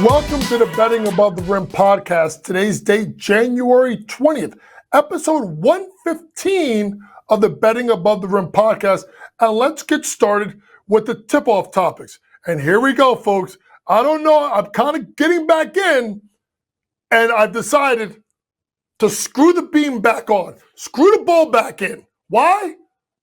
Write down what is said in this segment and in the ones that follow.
Welcome to the Betting Above the Rim podcast. Today's date, January 20th, episode 115 of the Betting Above the Rim podcast. And let's get started with the tip-off topics. And here we go, folks. I don't know, I'm kind of getting back in, and I've decided to screw the beam back on. Screw the ball back in. Why?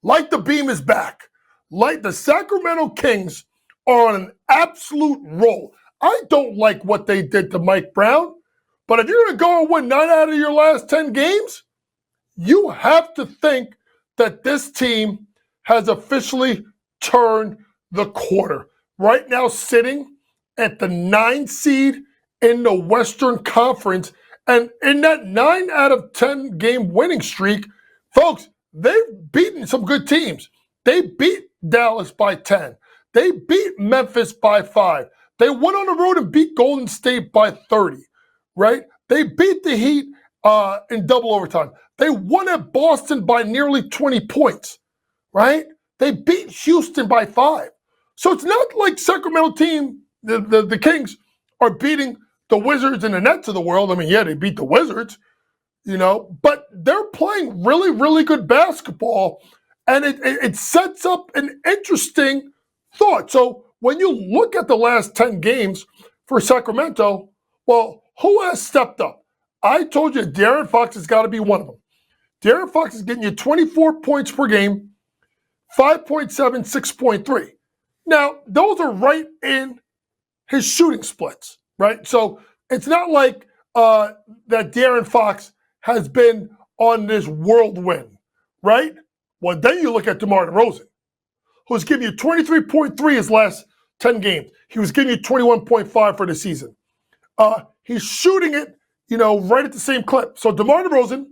Like the beam is back. Like the Sacramento Kings are on an absolute roll. I don't like what they did to Mike Brown, but if you're going to go and win 9 out of your last 10 games, you have to think that this team has officially turned the corner. Right now sitting at the 9 seed in the Western Conference, and in that 9 out of 10 game winning streak, folks, they've beaten some good teams. They beat Dallas by 10. They beat Memphis by 5. They went on the road and beat Golden State by 30, right? They beat the Heat in double overtime. They won at Boston by nearly 20 points, right? They beat Houston by 5. So it's not like Sacramento team, the Kings, are beating the Wizards and the Nets of the world. I mean, yeah, they beat the Wizards, but they're playing really, really good basketball, and it sets up an interesting thought. So when you look at the last 10 games for Sacramento, well, who has stepped up? I told you De'Aaron Fox has got to be one of them. De'Aaron Fox is getting you 24 points per game, 5.7, 6.3. Now, those are right in his shooting splits, right? So it's not like that De'Aaron Fox has been on this whirlwind, right? Well, then you look at DeMar DeRozan, who's giving you 23.3 his last 10 games. He was giving you 21.5 for the season. He's shooting it, right at the same clip. So DeMar DeRozan,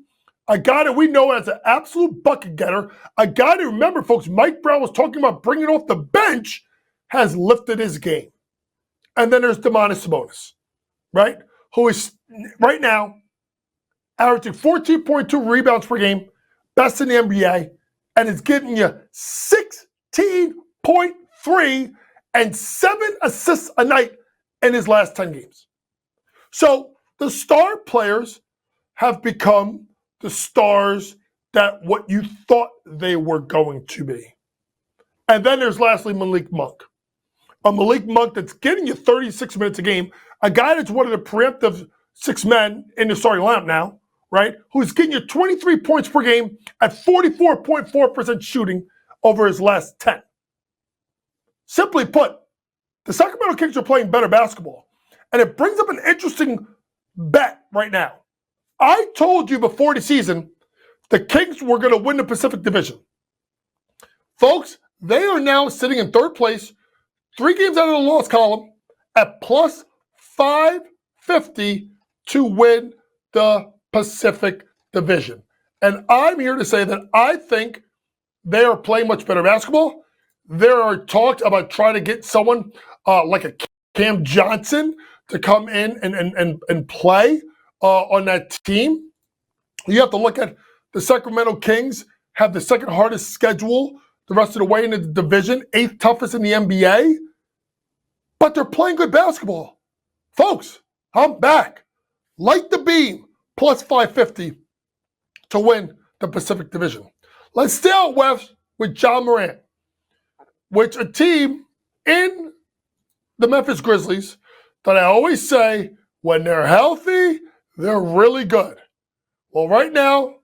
a guy that we know as an absolute bucket getter, a guy to remember, folks, Mike Brown was talking about bringing off the bench, has lifted his game. And then there's Damanis Simonis, right? Who is right now averaging 14.2 rebounds per game, best in the NBA, and is giving you 16.3 and 7 assists a night in his last 10 games. So the star players have become the stars that what you thought they were going to be. And then there's lastly Malik Monk. A Malik Monk that's getting you 36 minutes a game, a guy that's one of the preemptive 6 men in the starting lineup now, right? Who's getting you 23 points per game at 44.4% shooting over his last 10. Simply put, the Sacramento Kings are playing better basketball. And it brings up an interesting bet right now. I told you before the season the Kings were going to win the Pacific Division. Folks, they are now sitting in third place, 3 games out of the loss column, at plus 550 to win the Pacific Division. And I'm here to say that I think they are playing much better basketball. There are talks about trying to get someone like a Cam Johnson to come in and play on that team. You have to look at the Sacramento Kings have the second hardest schedule the rest of the way in the division, 8th toughest in the NBA, but they're playing good basketball. Folks, I'm back. Light the beam, plus 550 to win the Pacific Division. Let's stay out west with Ja Morant, which a team in the Memphis Grizzlies that I always say, when they're healthy, they're really good. Well, right now,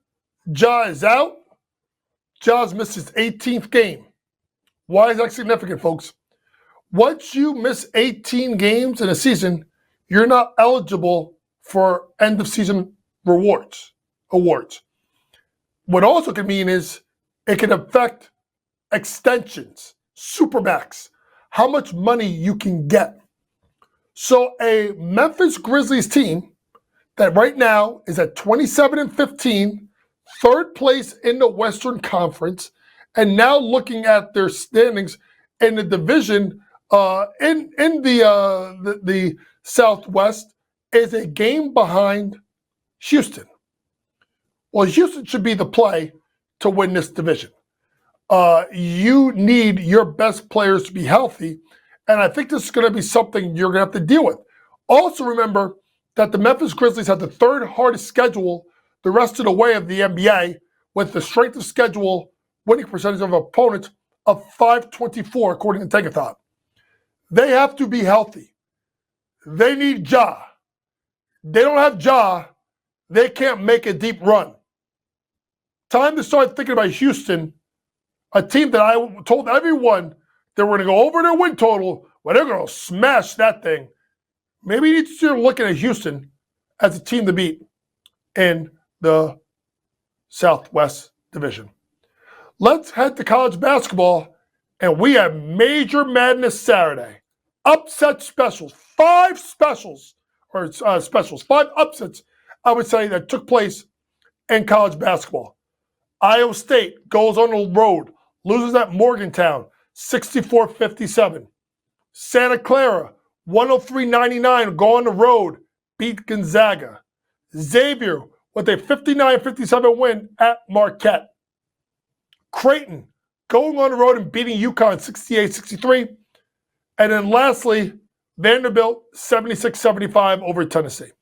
Ja is out. Ja's missed his 18th game. Why is that significant, folks? Once you miss 18 games in a season, you're not eligible for end-of-season awards. What also can mean is it can affect extensions, supermax, how much money you can get. So a Memphis Grizzlies team that right now is at 27-15, third place in the Western Conference, and now looking at their standings in the division in the Southwest, is a game behind Houston. Well, Houston should be the play to win this division. You need your best players to be healthy, and I think this is going to be something you're going to have to deal with. Also remember that the Memphis Grizzlies had the third hardest schedule the rest of the way of the NBA, with the strength of schedule winning percentage of opponents of 524, according to Tankathon. They have to be healthy. They need Ja. They don't have Ja. They can't make a deep run. Time to start thinking about Houston, a team that I told everyone they were going to go over their win total, well, they're going to smash that thing. Maybe you need to start looking at Houston as a team to beat in the Southwest Division. Let's head to college basketball, and we have Major Madness Saturday. Upset specials, five upsets, I would say, that took place in college basketball. Iowa State goes on the road, loses at Morgantown, 64-57. Santa Clara, 103-99, go on the road, beat Gonzaga. Xavier with a 59-57 win at Marquette. Creighton going on the road and beating UConn 68-63. And then lastly, Vanderbilt 76-75 over Tennessee.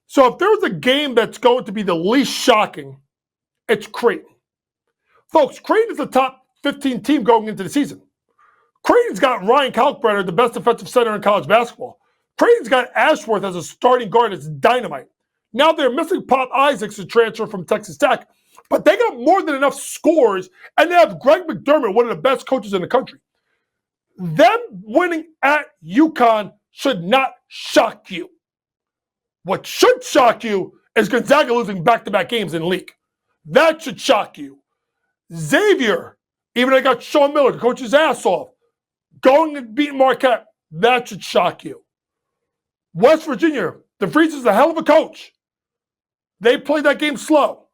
So if there was a game that's going to be the least shocking, it's Creighton. Folks, Creighton is the top 15 team going into the season. Creighton's got Ryan Kalkbrenner, the best defensive center in college basketball. Creighton's got Ashworth as a starting guard that's dynamite. Now they're missing Pop Isaacs, a transfer from Texas Tech, but they got more than enough scores, and they have Greg McDermott, one of the best coaches in the country. Them winning at UConn should not shock you. What should shock you is Gonzaga losing back-to-back games in the league. That should shock you. Xavier, even though they got Sean Miller to coach his ass off, going and beating Marquette, that should shock you. West Virginia, DeVries is a hell of a coach. They played that game slow.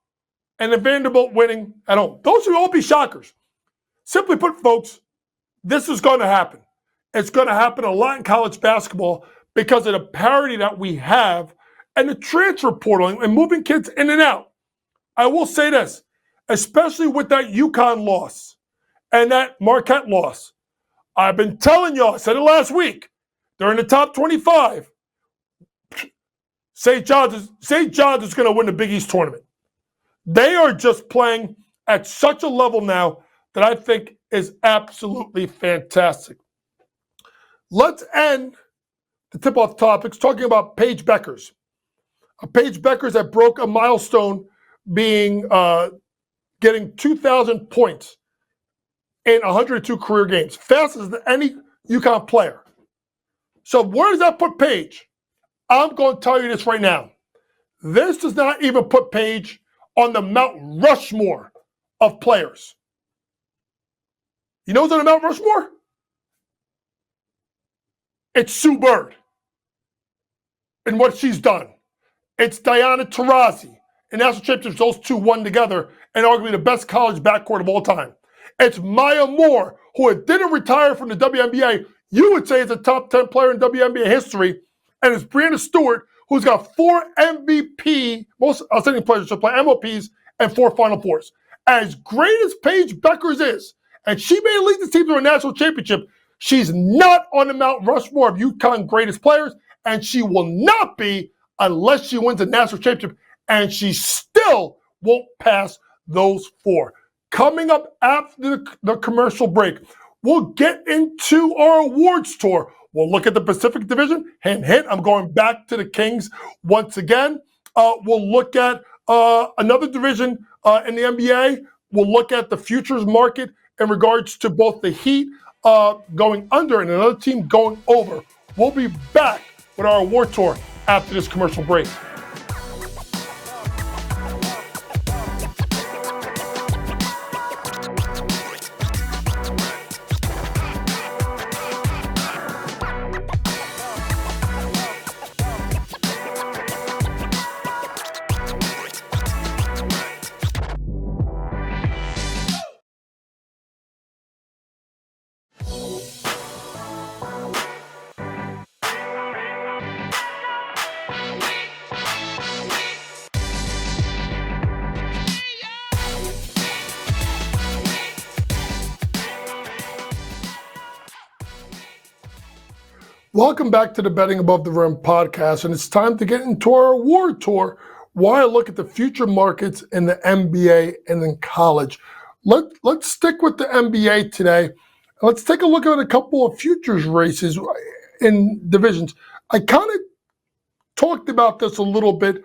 And then Vanderbilt winning at home. Those should all be shockers. Simply put, folks, this is going to happen. It's going to happen a lot in college basketball because of the parity that we have and the transfer portal and moving kids in and out. I will say this, especially with that UConn loss and that Marquette loss. I've been telling y'all, I said it last week, they're in the top 25. St. John's is going to win the Big East tournament. They are just playing at such a level now that I think is absolutely fantastic. Let's end the tip-off topics talking about Paige Beckers. Paige Beckers that broke a milestone being getting 2,000 points in 102 career games. Fastest than any UConn player. So where does that put Paige? I'm going to tell you this right now. This does not even put Paige on the Mount Rushmore of players. You know who's on the Mount Rushmore? It's Sue Bird and what she's done. It's Diana Taurasi. In national championships, those two won together and arguably the best college backcourt of all time. It's Maya Moore, who didn't retire from the WNBA. You would say is a top 10 player in WNBA history. And it's Brianna Stewart, who's got 4 MVP, most outstanding players to play MOPs, and 4 Final Fours. As great as Paige Beckers is, and she may lead the team to a national championship, she's not on the Mount Rushmore of UConn greatest players, and she will not be unless she wins a national championship, and she still won't pass those 4. Coming up after the commercial break, we'll get into our awards tour. We'll look at the Pacific Division. Hint, hint, I'm going back to the Kings once again. We'll look at another division in the NBA. We'll look at the futures market in regards to both the Heat going under and another team going over. We'll be back with our award tour after this commercial break. Welcome back to the Betting Above the Rim podcast, and it's time to get into our award tour where I look at the future markets in the NBA and in college. Let's stick with the NBA today. Let's take a look at a couple of futures races in divisions. I kind of talked about this a little bit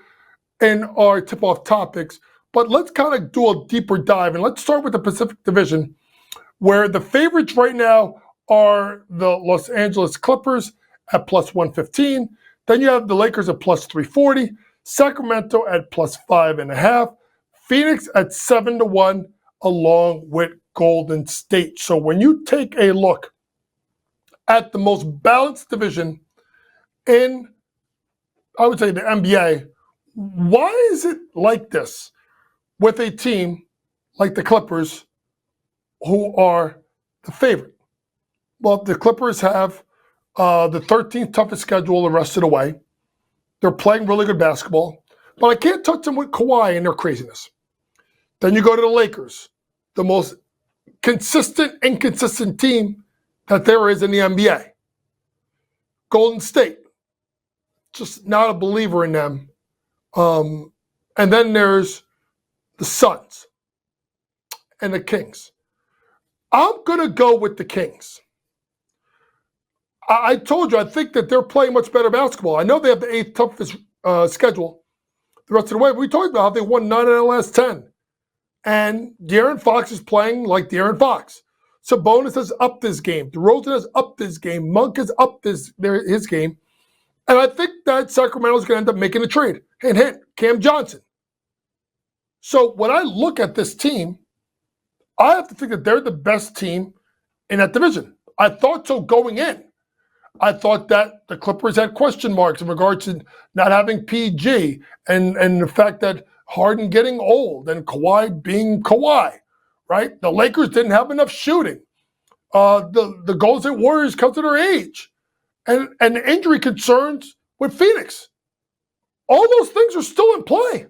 in our tip-off topics, but let's kind of do a deeper dive, and let's start with the Pacific Division, where the favorites right now are the Los Angeles Clippers at plus 115. Then you have the Lakers at plus 340, Sacramento at plus 5.5, Phoenix at 7-1, along with Golden State. So when you take a look at the most balanced division in, I would say, the NBA, why is it like this with a team like the Clippers who are the favorite? Well, the Clippers have the 13th toughest schedule the rest of the way. They're playing really good basketball, but I can't touch them with Kawhi and their craziness. Then you go to the Lakers, the most inconsistent team that there is in the NBA. Golden State, just not a believer in them. And then there's the Suns and the Kings. I'm going to go with the Kings. I told you, I think that they're playing much better basketball. I know they have the 8th toughest schedule the rest of the way. But we talked about how they won 9 out of the last 10. And De'Aaron Fox is playing like De'Aaron Fox. Sabonis has upped his game. DeRozan has upped his game. Monk has upped his game. And I think that Sacramento is going to end up making a trade. Hint, Cam Johnson. So when I look at this team, I have to think that they're the best team in that division. I thought so going in. I thought that the Clippers had question marks in regards to not having PG and the fact that Harden getting old and Kawhi being Kawhi, right? The Lakers didn't have enough shooting. The Golden State Warriors because of their age and the injury concerns with Phoenix. All those things are still in play.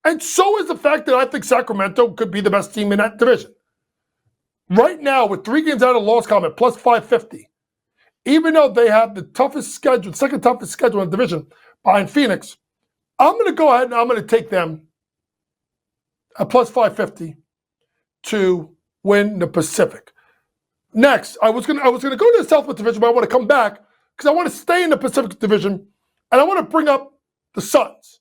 And so is the fact that I think Sacramento could be the best team in that division. Right now, with 3 games out of the loss column at plus 550, even though they have the toughest schedule, second toughest schedule in the division behind Phoenix, I'm going to go ahead and I'm going to take them at plus 550 to win the Pacific. Next, I was going to go to the Southwest Division, but I want to come back because I want to stay in the Pacific Division, and I want to bring up the Suns.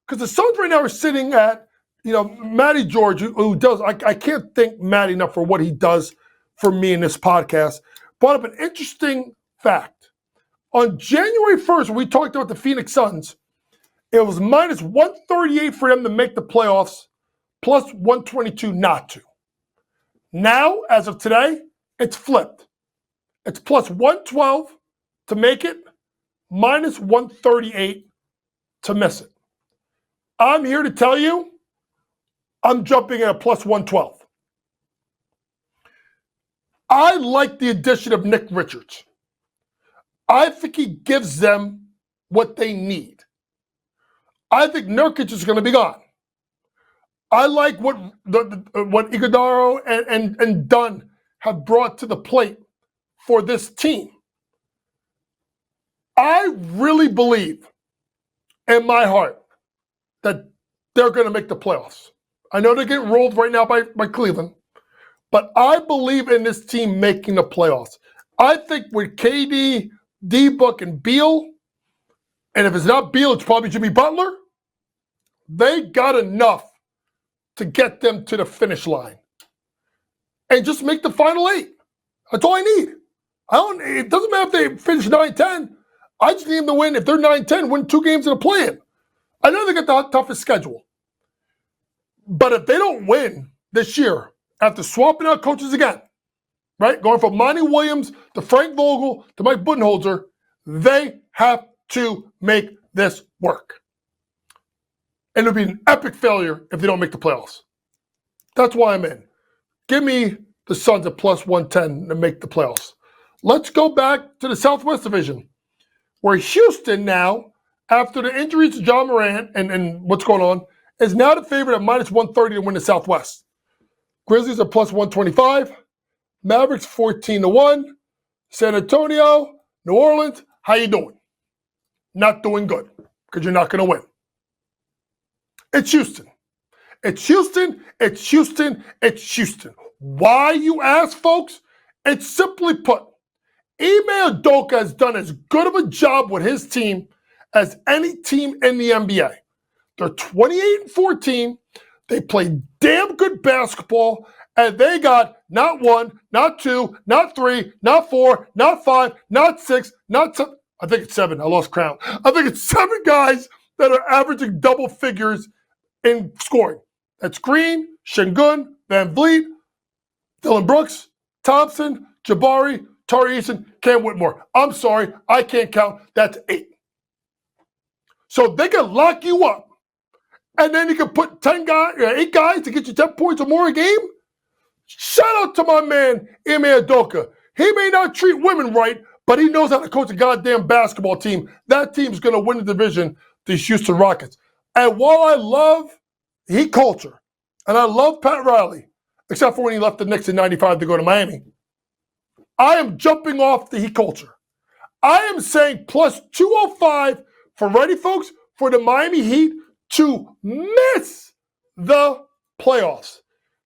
Because the Suns right now are sitting at, Matty George, who does, I can't thank Matty enough for what he does for me in this podcast, brought up an interesting fact. On January 1st, when we talked about the Phoenix Suns, it was minus 138 for them to make the playoffs, plus 122 not to. Now, as of today, it's flipped. It's plus 112 to make it, minus 138 to miss it. I'm here to tell you, I'm jumping in at plus 112. I like the addition of Nick Richards. I think he gives them what they need. I think Nurkic is going to be gone. I like what Iguodala and Dunn have brought to the plate for this team. I really believe in my heart that they're going to make the playoffs. I know they're getting rolled right now by Cleveland, but I believe in this team making the playoffs. I think with KD, D-Book, and Beal, and if it's not Beal, it's probably Jimmy Butler, they got enough to get them to the finish line. And just make the final 8. That's all I need. It doesn't matter if they finish 9-10. I just need them to win. If they're 9-10, win 2 games in a play-in. I know they got the toughest schedule. But if they don't win this year, after swapping out coaches again, right, going from Monty Williams to Frank Vogel to Mike Budenholzer, they have to make this work. And it'll be an epic failure if they don't make the playoffs. That's why I'm in. Give me the Suns at plus 110 to make the playoffs. Let's go back to the Southwest Division, where Houston now, after the injuries to Ja Morant and what's going on, is now the favorite at minus 130 to win the Southwest. Grizzlies are plus 125. Mavericks 14-1. San Antonio New Orleans, how you doing? Not doing good because you're not going to win. It's Houston. It's Houston. It's Houston. It's Houston. Why, you ask, folks? It's simply put, Ime Udoka has done as good of a job with his team as any team in the NBA. They're 28-14. They play damn good basketball, and they got not one, not two, not three, not four, not five, not six, not seven. I think it's seven. I lost count. I think it's 7 guys that are averaging double figures in scoring. That's Green, Şengün, Van Vliet, Dylan Brooks, Thompson, Jabari, Tari Eason, Cam Whitmore. I'm sorry, I can't count. That's 8. So they can lock you up, and then you can put 8 guys to get you 10 points or more a game. Shout out to my man, Ime Udoka. He may not treat women right, but he knows how to coach a goddamn basketball team. That team's going to win the division, the Houston Rockets. And while I love Heat culture, and I love Pat Riley, except for when he left the Knicks in 95 to go to Miami, I am jumping off the Heat culture. I am saying plus 205 for, ready, folks, for the Miami Heat to miss the playoffs.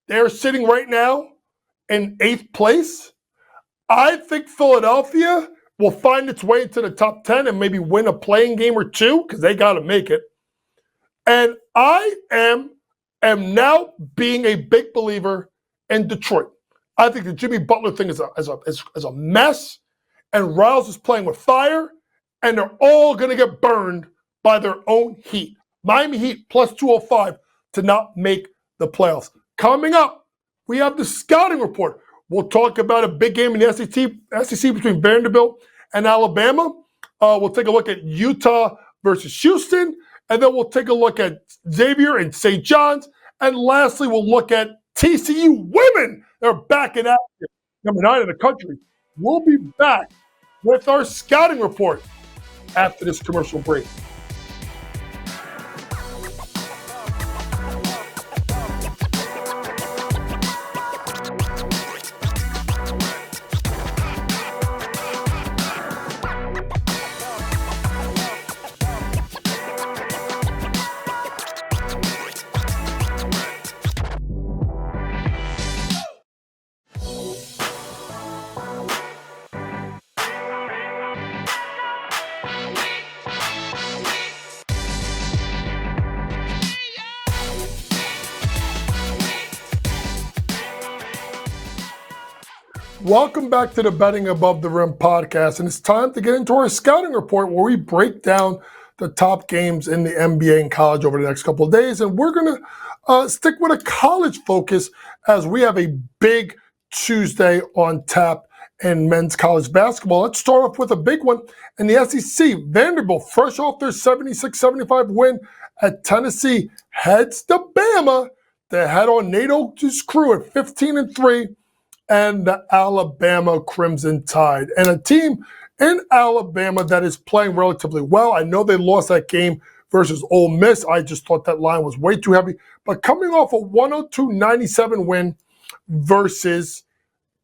They're sitting right now in 8th place. I think Philadelphia will find its way into the top 10 and maybe win a playing game or two because they got to make it. And I am now being a big believer in Detroit. I think the Jimmy Butler thing is a mess, and Riles is playing with fire, and they're all going to get burned by their own Heat. Miami Heat plus 205 to not make the playoffs. Coming up, we have the scouting report. We'll talk about a big game in the SEC between Vanderbilt and Alabama. We'll take a look at Utah versus Houston, and then we'll take a look at Xavier and St. John's. And lastly, we'll look at TCU women. They're back in action, number 9 in the country. We'll be back with our scouting report after this commercial break. Welcome back to the Betting Above the Rim podcast, and it's time to get into our scouting report where we break down the top games in the NBA and college over the next couple of days, and we're going to stick with a college focus as we have a big Tuesday on tap in men's college basketball. Let's start off with a big one in the SEC. Vanderbilt, fresh off their 76-75 win at Tennessee, heads to Bama. They head on Nate Oates' crew at 15-3. And the Alabama Crimson Tide. And a team in Alabama that is playing relatively well. I know they lost that game versus Ole Miss. I just thought that line was way too heavy. But coming off a 102-97 win versus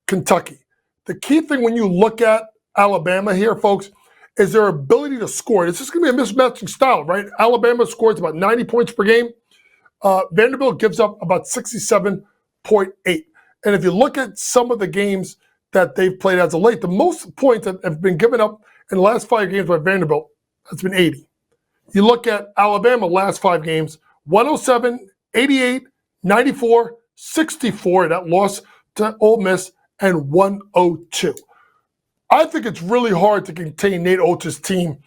Kentucky. The key thing when you look at Alabama here, folks, is their ability to score. This is going to be a mismatching style, right? Alabama scores about 90 points per game. Vanderbilt gives up about 67.8. And if you look at some of the games that they've played as of late, the most points that have been given up in the last 5 games by Vanderbilt has been 80. You look at Alabama last 5 games, 107, 88, 94, 64, that loss to Ole Miss, and 102. I think it's really hard to contain Nate Oates' team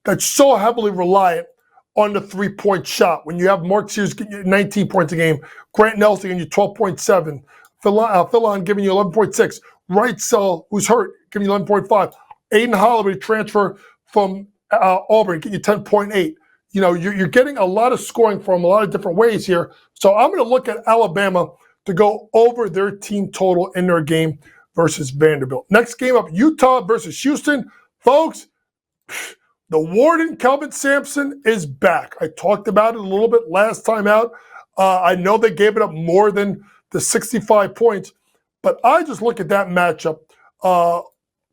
that's so heavily reliant on the 3-point shot. When you have Mark Sears getting you 19 points a game, Grant Nelson getting you 12.7, Philon giving you 11.6. Wrightsell, who's hurt, giving you 11.5. Aiden Holloway transfer from Auburn, getting you 10.8. You know, you're getting a lot of scoring from a lot of different ways here. So I'm going to look at Alabama to go over their team total in their game versus Vanderbilt. Next game up, Utah versus Houston. Folks, the Warden, Kelvin Sampson, is back. I talked about it a little bit last time out. I know they gave it up more than the 65 points, but I just look at that matchup.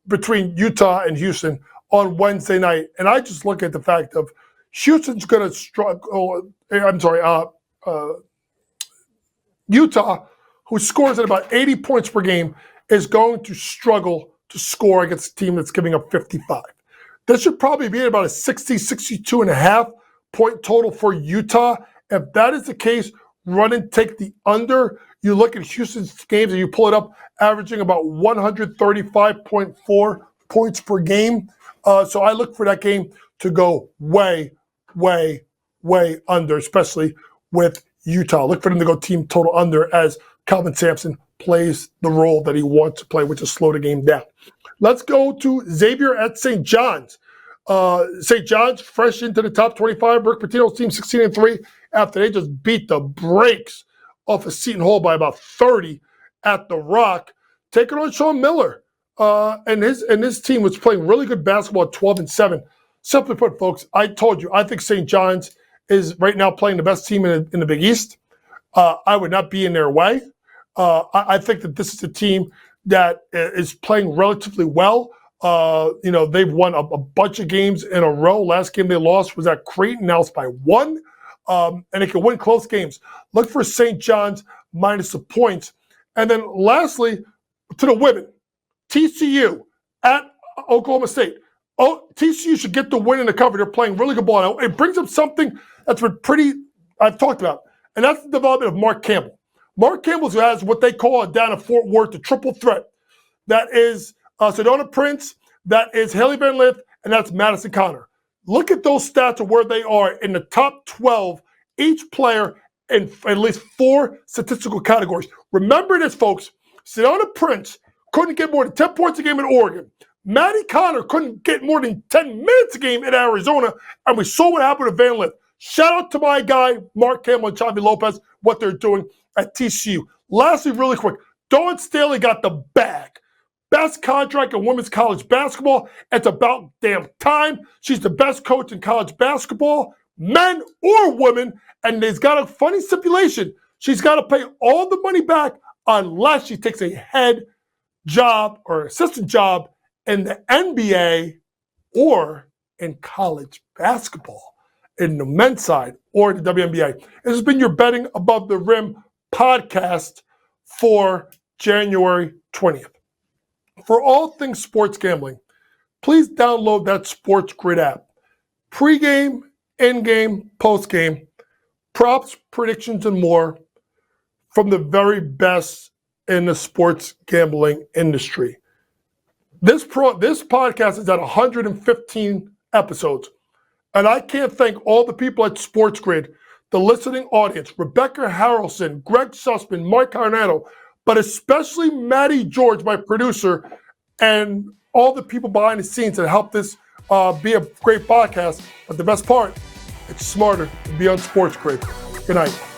between Utah and Houston on Wednesday night. And I just look at the fact of Houston's going to struggle. Utah, who scores at about 80 points per game, is going to struggle to score against a team that's giving up 55. This should probably be about a 60, 62 and a half point total for Utah. If that is the case, run and take the under. You look at Houston's games and you pull it up, averaging about 135.4 points per game. So I look for that game to go way, way, way under, especially with Utah. Look for them to go team total under as Calvin Sampson plays the role that he wants to play, which is slow the game down. Let's go to Xavier at St. John's. St. John's fresh into the top 25. Rick Pitino's team 16-3 after they just beat the brakes off of Seton Hall by about 30 at the Rock. Taking on Sean Miller. And his team was playing really good basketball at 12-7. Simply put, folks, I told you, I think St. John's is right now playing the best team in the Big East. I would not be in their way. I think that this is a team that is playing relatively well. They've won a bunch of games in a row. Last game they lost was at Creighton. Now it's by 1. And they can win close games. Look for St. John's minus the points. And then lastly, to the women, TCU at Oklahoma State. TCU should get the win in the cover. They're playing really good ball. It brings up something that's been I've talked about, and that's the development of Mark Campbell. Mark Campbell has what they call down in Fort Worth the triple threat. That is Sedona Prince, that is Haley Van Lith, and that's Madison Connor. Look at those stats of where they are in the top 12, each player in at least 4 statistical categories. Remember this, folks. Sedona Prince couldn't get more than 10 points a game in Oregon. Maddie Connor couldn't get more than 10 minutes a game in Arizona, and we saw what happened to Van Lith. Shout out to my guy, Mark Campbell and Chavi Lopez, what they're doing at TCU. Lastly, really quick, Dawn Staley got the bag. Best contract in women's college basketball. It's about damn time. She's the best coach in college basketball, men or women, and there's got a funny stipulation. She's got to pay all the money back unless she takes a head job or assistant job in the NBA or in college basketball, in the men's side or the WNBA. This has been your Betting Above the Rim podcast for January 20th. For all things sports gambling, please download that Sports Grid app. Pre-game, in-game, post-game, props, predictions, and more from the very best in the sports gambling industry. This podcast is at 115 episodes, and I can't thank all the people at Sports Grid, the listening audience, Rebecca Harrelson, Greg Sussman, Mike Carnado, but especially Maddie George, my producer, and all the people behind the scenes that help this be a great podcast. But the best part, it's smarter to be on Sports Grid. Good night.